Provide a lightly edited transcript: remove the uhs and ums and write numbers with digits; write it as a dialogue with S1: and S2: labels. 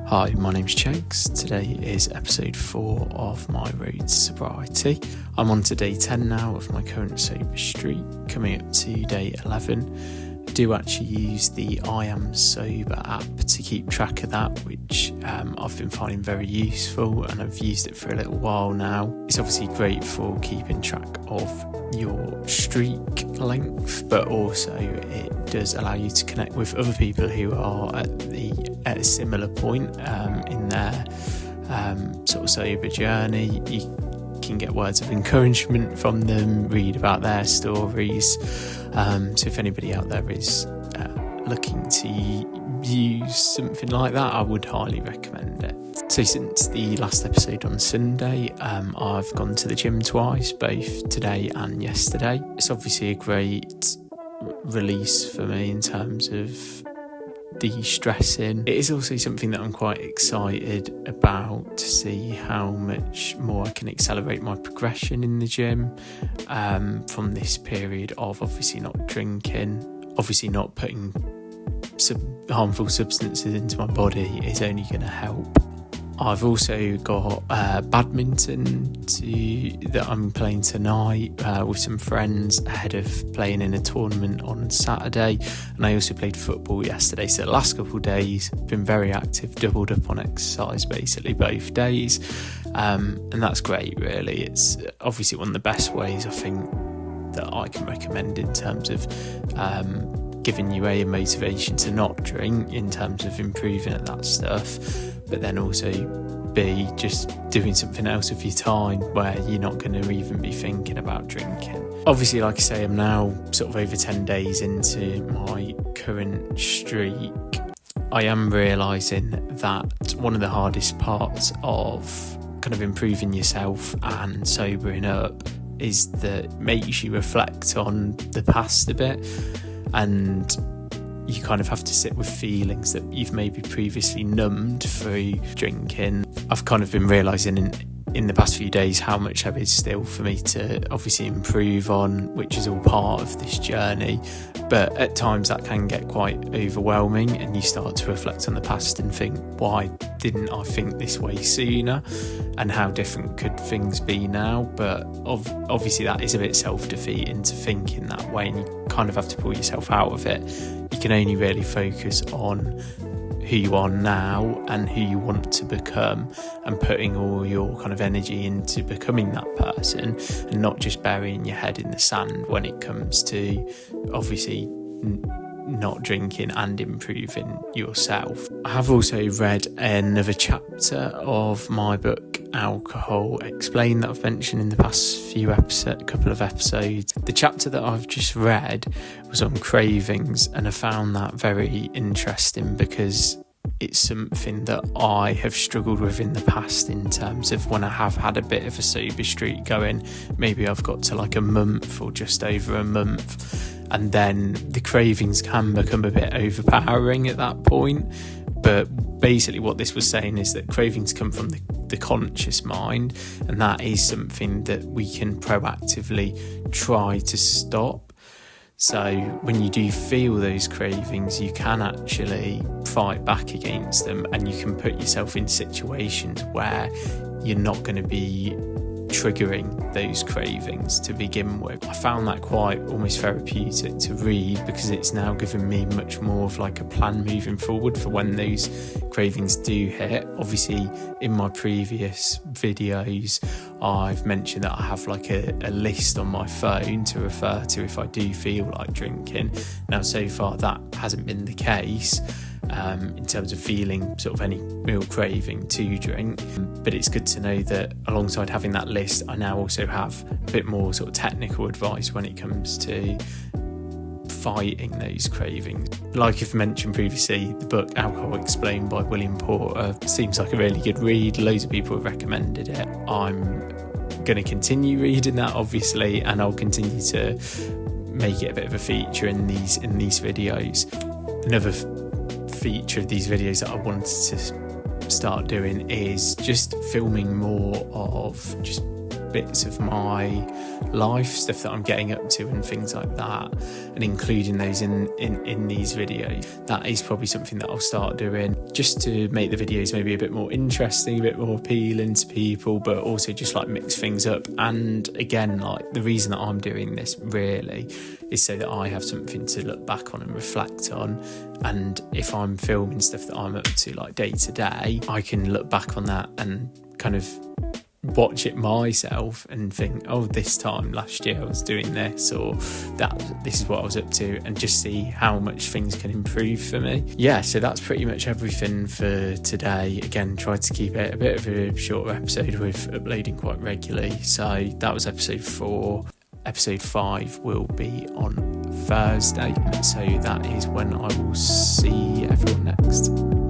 S1: Hi, my name's Cheggs. Today is episode 4 of my road to sobriety. I'm on to day 10 now of my current sober streak, coming up to day 11. I do actually use the I Am Sober app to keep track of that, which I've been finding very useful, and I've used it for a little while now. It's obviously great for keeping track of your streak length, but also it does allow you to connect with other people who are at a similar point in their sort of sober journey. You can get words of encouragement from them, read about their stories. So if anybody out there is looking to use something like that, I would highly recommend it. So since the last episode on Sunday, I've gone to the gym twice, both today and yesterday. It's obviously a great release for me in terms of de-stressing. It is also something that I'm quite excited about, to see how much more I can accelerate my progression in the gym from this period of obviously not drinking, obviously not putting harmful substances into my body is only going to help. I've also got badminton that I'm playing tonight with some friends ahead of playing in a tournament on Saturday, and I also played football yesterday. So the last couple of days been very active, doubled up on exercise basically both days, and that's great really. It's obviously one of the best ways I think that I can recommend in terms of giving you a motivation to not drink, in terms of improving at that stuff, but then also B, just doing something else with your time where you're not going to even be thinking about drinking. Obviously, like I say, I'm now sort of over 10 days into my current streak. I am realising that one of the hardest parts of kind of improving yourself and sobering up is that it makes you reflect on the past a bit, and you kind of have to sit with feelings that you've maybe previously numbed through drinking. I've kind of been realising in the past few days how much there is still for me to obviously improve on, which is all part of this journey. But at times that can get quite overwhelming, and you start to reflect on the past and think, why didn't I think this way sooner? And how different could things be now? But obviously that is a bit self-defeating to think in that way, and you kind of have to pull yourself out of it. You can only really focus on who you are now and who you want to become, and putting all your kind of energy into becoming that person, and not just burying your head in the sand when it comes to obviously not drinking and improving yourself. I have also read another chapter of my book Alcohol Explained that I've mentioned in the past couple of episodes. The chapter that I've just read was on cravings, and I found that very interesting because it's something that I have struggled with in the past, in terms of when I have had a bit of a sober streak going. Maybe I've got to like a month or just over a month, and then the cravings can become a bit overpowering at that point. But basically what this was saying is that cravings come from the conscious mind, and that is something that we can proactively try to stop. So when you do feel those cravings, you can actually fight back against them, and you can put yourself in situations where you're not going to be triggering those cravings to begin with. I found that quite almost therapeutic to read, because it's now given me much more of like a plan moving forward for when those cravings do hit. Obviously in my previous videos I've mentioned that I have like a list on my phone to refer to if I do feel like drinking. Now so far that hasn't been the case in terms of feeling sort of any real craving to drink, but it's good to know that alongside having that list, I now also have a bit more sort of technical advice when it comes to fighting those cravings. Like I've mentioned previously, the book Alcohol Explained by William Porter seems like a really good read. Loads of people have recommended it. I'm going to continue reading that obviously, and I'll continue to make it a bit of a feature in these videos. Another feature of these videos that I wanted to start doing is just filming more of just bits of my life, stuff that I'm getting up to and things like that, and including those in these videos. That is probably something that I'll start doing just to make the videos maybe a bit more interesting, a bit more appealing to people, but also just like mix things up. And again, like the reason that I'm doing this really is so that I have something to look back on and reflect on. And if I'm filming stuff that I'm up to like day to day, I can look back on that and kind of watch it myself and think, oh, this time last year I was doing this, or this is what I was up to, and just see how much things can improve for me. Yeah, so that's pretty much everything for today. Again, tried to keep it a bit of a shorter episode with uploading quite regularly. So that was episode 4. Episode 5 will be on Thursday, so that is when I will see everyone next.